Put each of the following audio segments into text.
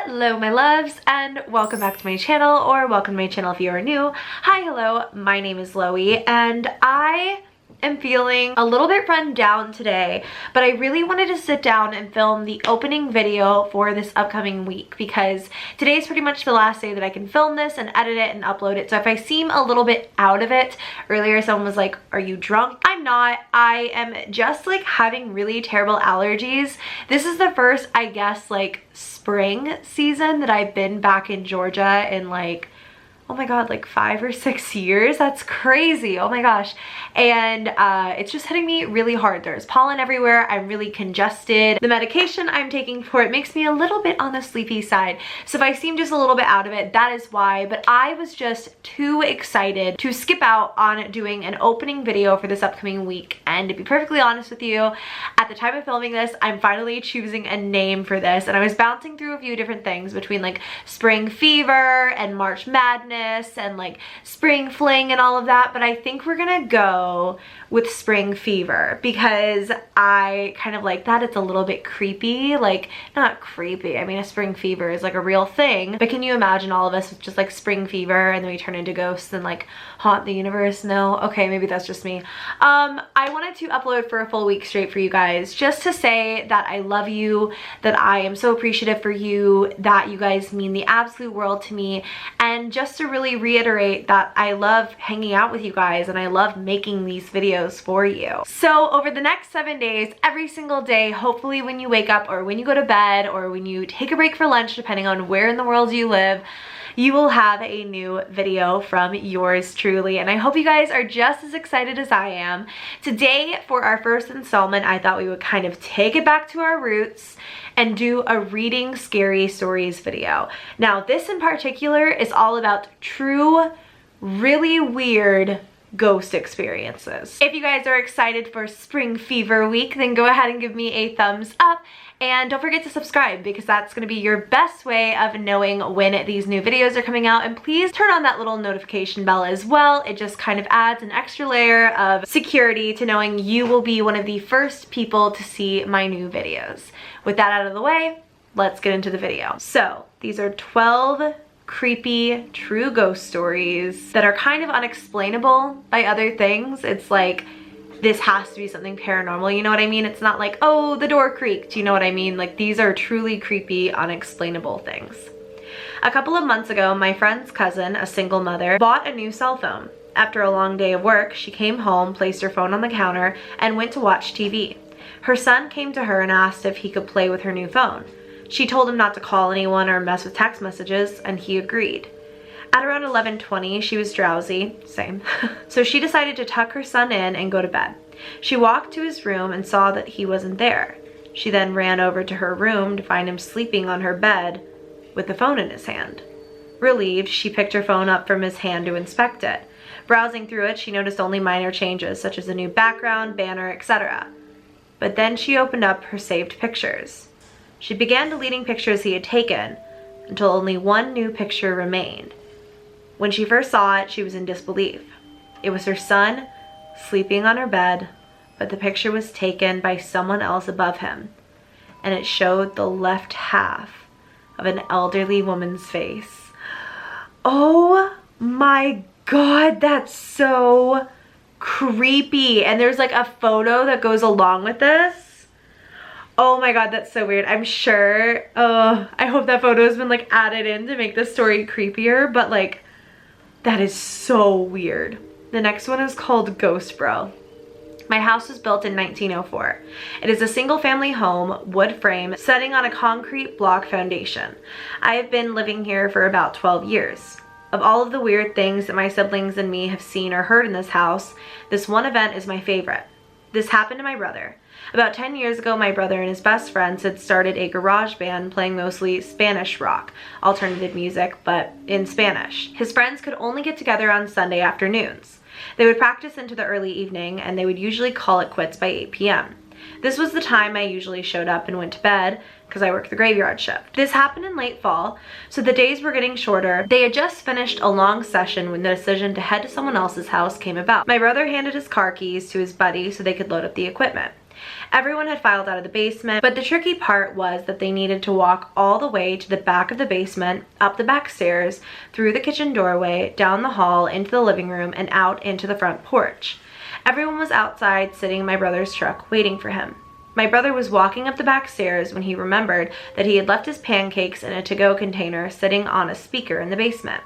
Hello my loves, and welcome back to my channel, or welcome to my channel if you are new. Hi, hello, my name is Loey, and I am feeling a little bit run down today, but I really wanted to sit down and film the opening video for this upcoming week because today's pretty much the last day that I can film this and edit it and upload it. So if I seem a little bit out of it, earlier someone was like, are you drunk? I'm not. I am just like having really terrible allergies. This is the first, I guess, like spring season that I've been back in Georgia in like, oh my god, like 5 or 6 years. That's crazy. Oh my gosh. And it's just hitting me really hard. There's pollen everywhere. I'm really congested. The medication I'm taking for it makes me a little bit on the sleepy side. So if I seem just a little bit out of it, that is why. But I was just too excited to skip out on doing an opening video for this upcoming week. And to be perfectly honest with you, at the time of filming this, I'm finally choosing a name for this. And I was bouncing through a few different things between like spring fever and March Madness and like spring fling and all of that, but I think we're gonna go with spring fever because I kind of like that. It's a little bit creepy, like not creepy, I mean a spring fever is like a real thing, but can you imagine all of us with just like spring fever and then we turn into ghosts and like haunt the universe? No? Okay, maybe that's just me. I wanted to upload for a full week straight for you guys just to say that I love you, that I am so appreciative for you, that you guys mean the absolute world to me, and just to really reiterate that I love hanging out with you guys and I love making these videos for you. So over the next 7 days, every single day, hopefully when you wake up or when you go to bed or when you take a break for lunch, depending on where in the world you live, you will have a new video from yours truly, and I hope you guys are just as excited as I am. Today, for our first installment, I thought we would kind of take it back to our roots and do a reading scary stories video. Now, this in particular is all about true, really weird ghost experiences. If you guys are excited for Spring Fever Week, then go ahead and give me a thumbs up. And don't forget to subscribe because that's going to be your best way of knowing when these new videos are coming out. And please turn on that little notification bell as well. It just kind of adds an extra layer of security to knowing you will be one of the first people to see my new videos. With that out of the way, let's get into the video. So these are 12 creepy true ghost stories that are kind of unexplainable by other things. It's like, this has to be something paranormal, you know what I mean? It's not like, oh, the door creaked, you know what I mean? Like, these are truly creepy, unexplainable things. A couple of months ago, my friend's cousin, a single mother, bought a new cell phone. After a long day of work, she came home, placed her phone on the counter, and went to watch TV. Her son came to her and asked if he could play with her new phone. She told him not to call anyone or mess with text messages, and he agreed. At around 11:20, she was drowsy, same, so she decided to tuck her son in and go to bed. She walked to his room and saw that he wasn't there. She then ran over to her room to find him sleeping on her bed with the phone in his hand. Relieved, she picked her phone up from his hand to inspect it. Browsing through it, she noticed only minor changes, such as a new background, banner, etc. But then she opened up her saved pictures. She began deleting pictures he had taken until only one new picture remained. When she first saw it, she was in disbelief. It was her son sleeping on her bed, but the picture was taken by someone else above him, and it showed the left half of an elderly woman's face. Oh my god, that's so creepy. And there's like a photo that goes along with this. Oh my god, that's so weird. I'm sure, I hope that photo has been like added in to make the story creepier, but like, that is so weird. The next one is called Ghost Bro. My house was built in 1904. It is a single family home, wood frame, setting on a concrete block foundation. I have been living here for about 12 years. Of all of the weird things that my siblings and me have seen or heard in this house, this one event is my favorite. This happened to my brother. About 10 years ago, my brother and his best friends had started a garage band playing mostly Spanish rock, alternative music, but in Spanish. His friends could only get together on Sunday afternoons. They would practice into the early evening, and they would usually call it quits by 8 p.m. This was the time I usually showed up and went to bed because I worked the graveyard shift. This happened in late fall, so the days were getting shorter. They had just finished a long session when the decision to head to someone else's house came about. My brother handed his car keys to his buddy so they could load up the equipment. Everyone had filed out of the basement, but the tricky part was that they needed to walk all the way to the back of the basement, up the back stairs, through the kitchen doorway, down the hall, into the living room, and out into the front porch. Everyone was outside, sitting in my brother's truck, waiting for him. My brother was walking up the back stairs when he remembered that he had left his pancakes in a to-go container sitting on a speaker in the basement.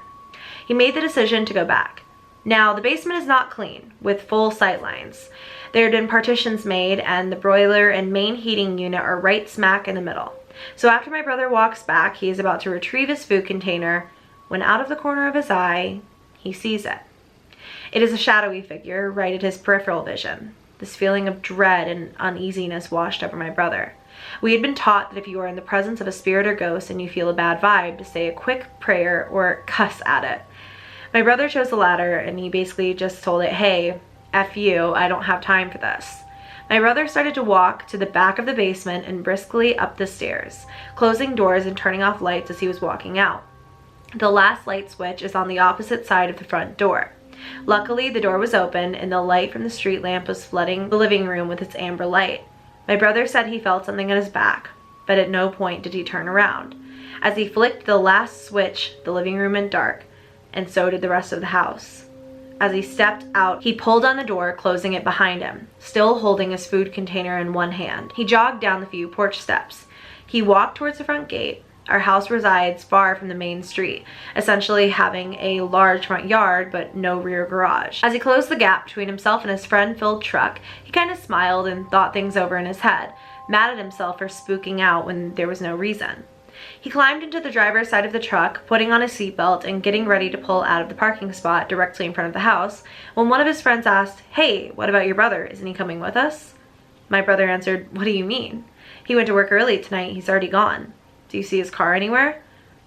He made the decision to go back. Now, the basement is not clean, with full sight lines. There had been partitions made, and the broiler and main heating unit are right smack in the middle. So after my brother walks back, he is about to retrieve his food container, when out of the corner of his eye, he sees it. It is a shadowy figure right at his peripheral vision. This feeling of dread and uneasiness washed over my brother. We had been taught that if you are in the presence of a spirit or ghost and you feel a bad vibe, to say a quick prayer or cuss at it. My brother chose the latter, and he basically just told it, "Hey, F you, I don't have time for this." My brother started to walk to the back of the basement and briskly up the stairs, closing doors and turning off lights as he was walking out. The last light switch is on the opposite side of the front door. Luckily, the door was open and the light from the street lamp was flooding the living room with its amber light. My brother said he felt something on his back, but at no point did he turn around. As he flicked the last switch, the living room went dark, and so did the rest of the house. As he stepped out, he pulled on the door, closing it behind him, still holding his food container in one hand. He jogged down the few porch steps. He walked towards the front gate. Our house resides far from the main street, essentially having a large front yard but no rear garage. As he closed the gap between himself and his friend-filled truck, he kind of smiled and thought things over in his head, mad at himself for spooking out when there was no reason. He climbed into the driver's side of the truck, putting on his seatbelt and getting ready to pull out of the parking spot directly in front of the house, when one of his friends asked, "Hey, what about your brother? Isn't he coming with us?" My brother answered, "What do you mean? He went to work early tonight. He's already gone. Do you see his car anywhere?"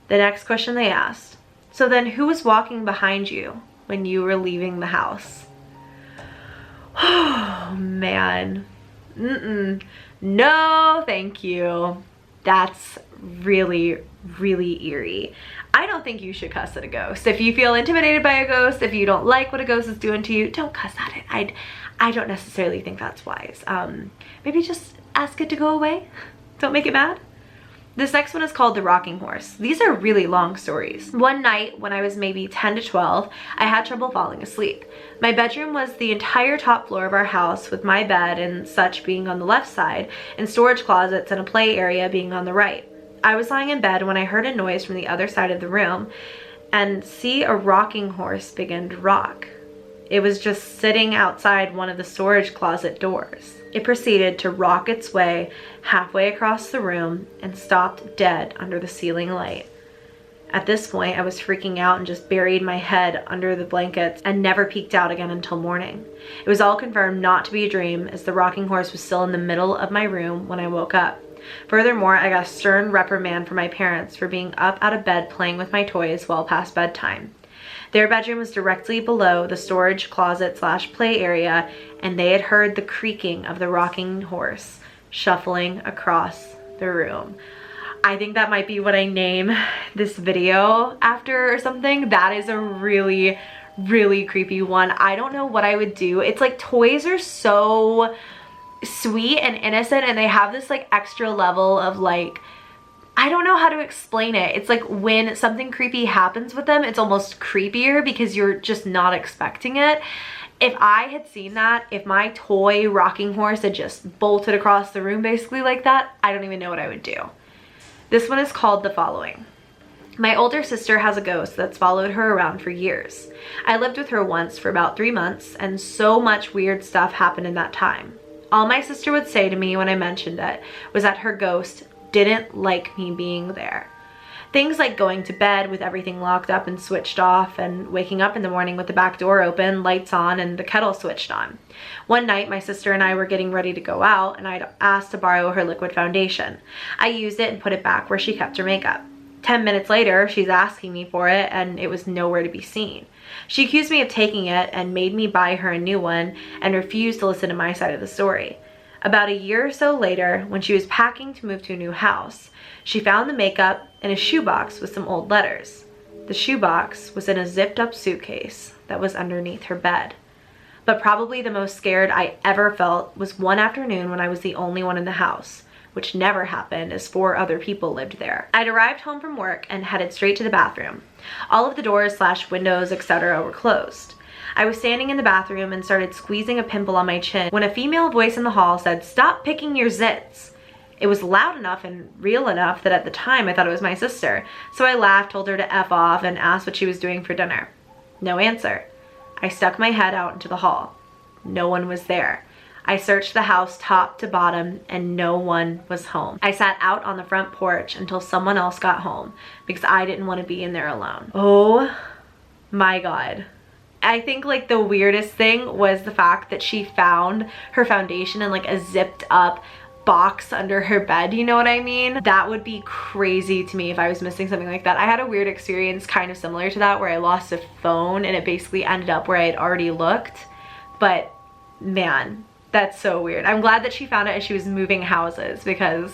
The next question they asked, "So then who was walking behind you when you were leaving the house?" Oh, man. No, thank you. That's really, really eerie. I don't think you should cuss at a ghost. If you feel intimidated by a ghost, if you don't like what a ghost is doing to you, don't cuss at it. I don't necessarily think that's wise. Maybe just ask it to go away. Don't make it mad. This next one is called The Rocking Horse. These are really long stories. One night when I was maybe 10 to 12, I had trouble falling asleep. My bedroom was the entire top floor of our house, with my bed and such being on the left side, and storage closets and a play area being on the right. I was lying in bed when I heard a noise from the other side of the room and see a rocking horse begin to rock. It was just sitting outside one of the storage closet doors. It proceeded to rock its way halfway across the room and stopped dead under the ceiling light. At this point, I was freaking out and just buried my head under the blankets and never peeked out again until morning. It was all confirmed not to be a dream, as the rocking horse was still in the middle of my room when I woke up. Furthermore, I got a stern reprimand from my parents for being up out of bed playing with my toys well past bedtime. Their bedroom was directly below the storage closet / play area, and they had heard the creaking of the rocking horse shuffling across the room. I think that might be what I name this video after or something. That is a really, really creepy one. I don't know what I would do. It's like toys are so sweet and innocent, and they have this like extra level of like, I don't know how to explain it. It's like when something creepy happens with them, it's almost creepier because you're just not expecting it. If I had seen that, if my toy rocking horse had just bolted across the room basically like that, I don't even know what I would do. This one is called The Following. My older sister has a ghost that's followed her around for years. I lived with her once for about 3 months, and so much weird stuff happened in that time. All my sister would say to me when I mentioned it was that her ghost didn't like me being there. Things like going to bed with everything locked up and switched off, and waking up in the morning with the back door open, lights on, and the kettle switched on. One night, my sister and I were getting ready to go out, and I'd asked to borrow her liquid foundation. I used it and put it back where she kept her makeup. 10 minutes later, she's asking me for it, and it was nowhere to be seen. She accused me of taking it and made me buy her a new one, and refused to listen to my side of the story. About a year or so later, when she was packing to move to a new house, she found the makeup in a shoebox with some old letters. The shoebox was in a zipped up suitcase that was underneath her bed. But probably the most scared I ever felt was one afternoon when I was the only one in the house, which never happened as 4 other people lived there. I'd arrived home from work and headed straight to the bathroom. All of the doors / windows, etc. were closed. I was standing in the bathroom and started squeezing a pimple on my chin when a female voice in the hall said, "Stop picking your zits." It was loud enough and real enough that at the time I thought it was my sister, so I laughed, told her to F off, and asked what she was doing for dinner. No answer. I stuck my head out into the hall. No one was there. I searched the house top to bottom and no one was home. I sat out on the front porch until someone else got home because I didn't want to be in there alone. Oh my God. I think like the weirdest thing was the fact that she found her foundation in like a zipped up box under her bed, you know what I mean? That would be crazy to me if I was missing something like that. I had a weird experience kind of similar to that where I lost a phone and it basically ended up where I had already looked. But man, that's so weird. I'm glad that she found it as she was moving houses because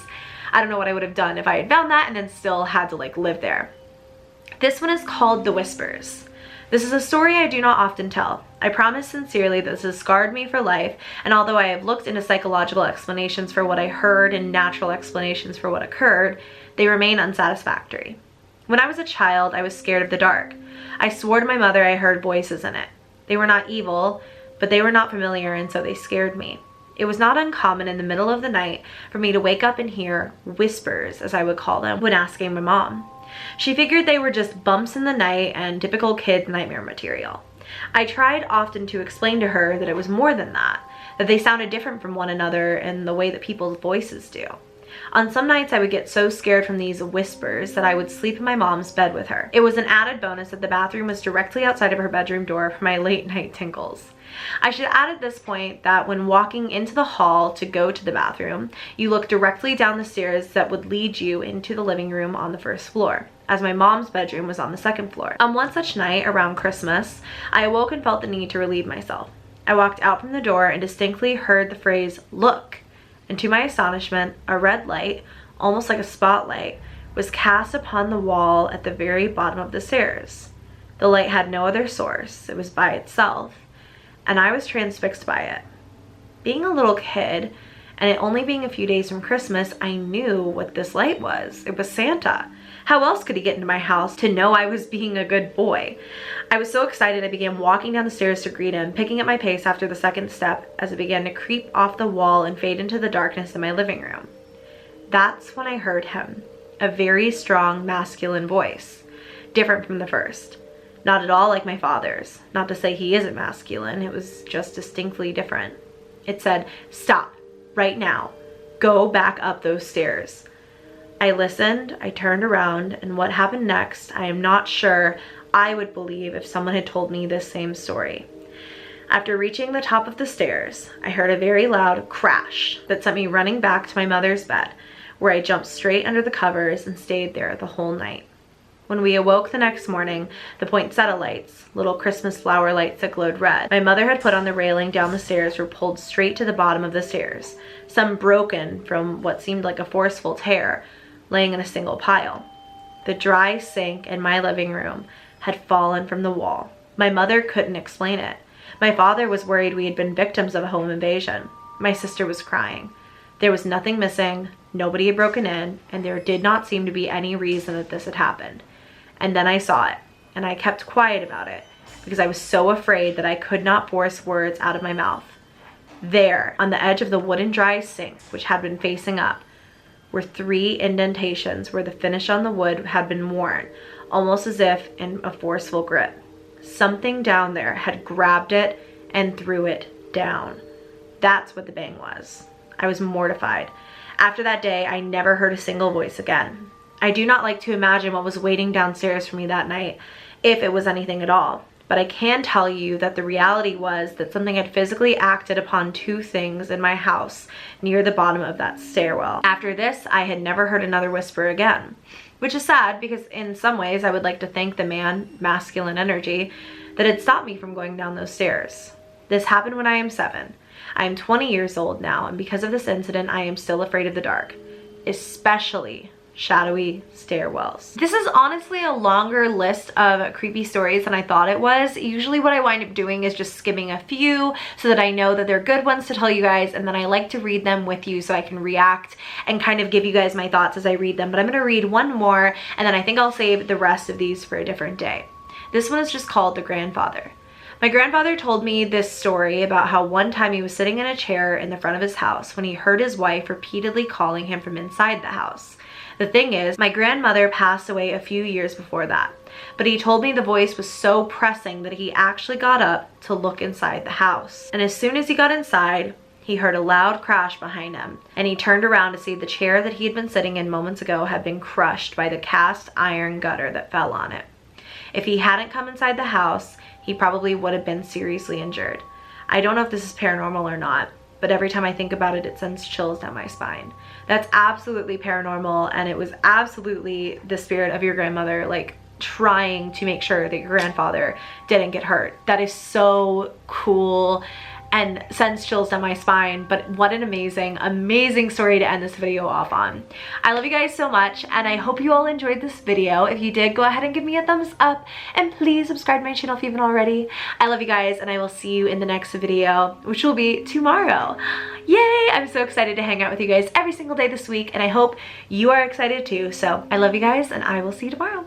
I don't know what I would have done if I had found that and then still had to like live there. This one is called The Whispers. This is a story I do not often tell. I promise sincerely that this has scarred me for life, and although I have looked into psychological explanations for what I heard and natural explanations for what occurred, they remain unsatisfactory. When I was a child, I was scared of the dark. I swore to my mother I heard voices in it. They were not evil, but they were not familiar, and so they scared me. It was not uncommon in the middle of the night for me to wake up and hear whispers, as I would call them, when asking my mom. She figured they were just bumps in the night and typical kid nightmare material. I tried often to explain to her that it was more than that they sounded different from one another in the way that people's voices do. On some nights I would get so scared from these whispers that I would sleep in my mom's bed with her. It was an added bonus that the bathroom was directly outside of her bedroom door for my late night tinkles. I should add at this point that when walking into the hall to go to the bathroom, you look directly down the stairs that would lead you into the living room on the first floor, as my mom's bedroom was on the second floor. On one such night around Christmas, I awoke and felt the need to relieve myself. I walked out from the door and distinctly heard the phrase, "Look," and to my astonishment, a red light, almost like a spotlight, was cast upon the wall at the very bottom of the stairs. The light had no other source, it was by itself, and I was transfixed by it. Being a little kid, and it only being a few days from Christmas, I knew what this light was. It was Santa. How else could he get into my house to know I was being a good boy? I was so excited I began walking down the stairs to greet him, picking up my pace after the second step as it began to creep off the wall and fade into the darkness in my living room. That's when I heard him, a very strong masculine voice, different from the first. Not at all like my father's. Not to say he isn't masculine, it was just distinctly different. It said, "Stop, right now. Go back up those stairs." I listened, I turned around, and what happened next, I am not sure I would believe if someone had told me this same story. After reaching the top of the stairs, I heard a very loud crash that sent me running back to my mother's bed, where I jumped straight under the covers and stayed there the whole night. When we awoke the next morning, the poinsettia lights, little Christmas flower lights that glowed red, my mother had put on the railing down the stairs were pulled straight to the bottom of the stairs, some broken from what seemed like a forceful tear, laying in a single pile. The dry sink in my living room had fallen from the wall. My mother couldn't explain it. My father was worried we had been victims of a home invasion. My sister was crying. There was nothing missing, nobody had broken in, and there did not seem to be any reason that this had happened. And then I saw it, and I kept quiet about it because I was so afraid that I could not force words out of my mouth. There, on the edge of the wooden dry sink, which had been facing up, were 3 indentations where the finish on the wood had been worn, almost as if in a forceful grip. Something down there had grabbed it and threw it down. That's what the bang was. I was mortified. After that day, I never heard a single voice again. I do not like to imagine what was waiting downstairs for me that night, if it was anything at all. But I can tell you that the reality was that something had physically acted upon 2 things in my house near the bottom of that stairwell. After this, I had never heard another whisper again, which is sad because in some ways I would like to thank the man, masculine energy, that had stopped me from going down those stairs. This happened when I am 7. I am 20 years old now, and because of this incident, I am still afraid of the dark, especially shadowy stairwells. This is honestly a longer list of creepy stories than I thought it was. Usually what I wind up doing is just skimming a few so that I know that they're good ones to tell you guys, and then I like to read them with you so I can react and kind of give you guys my thoughts as I read them. But I'm gonna read one more, and then I think I'll save the rest of these for a different day. This one is just called The Grandfather. My grandfather told me this story about how one time he was sitting in a chair in the front of his house when he heard his wife repeatedly calling him from inside the house. The thing is, my grandmother passed away a few years before that, but he told me the voice was so pressing that he actually got up to look inside the house. And as soon as he got inside, he heard a loud crash behind him, and he turned around to see the chair that he had been sitting in moments ago had been crushed by the cast iron gutter that fell on it. If he hadn't come inside the house, he probably would have been seriously injured. I don't know if this is paranormal or not, but every time I think about it, it sends chills down my spine. That's absolutely paranormal, and it was absolutely the spirit of your grandmother, like, trying to make sure that your grandfather didn't get hurt. That is so cool and sends chills down my spine, but what an amazing, amazing story to end this video off on. I love you guys so much, and I hope you all enjoyed this video. If you did, go ahead and give me a thumbs up, and please subscribe to my channel if you haven't already. I love you guys, and I will see you in the next video, which will be tomorrow. Yay! I'm so excited to hang out with you guys every single day this week, and I hope you are excited too. So I love you guys, and I will see you tomorrow.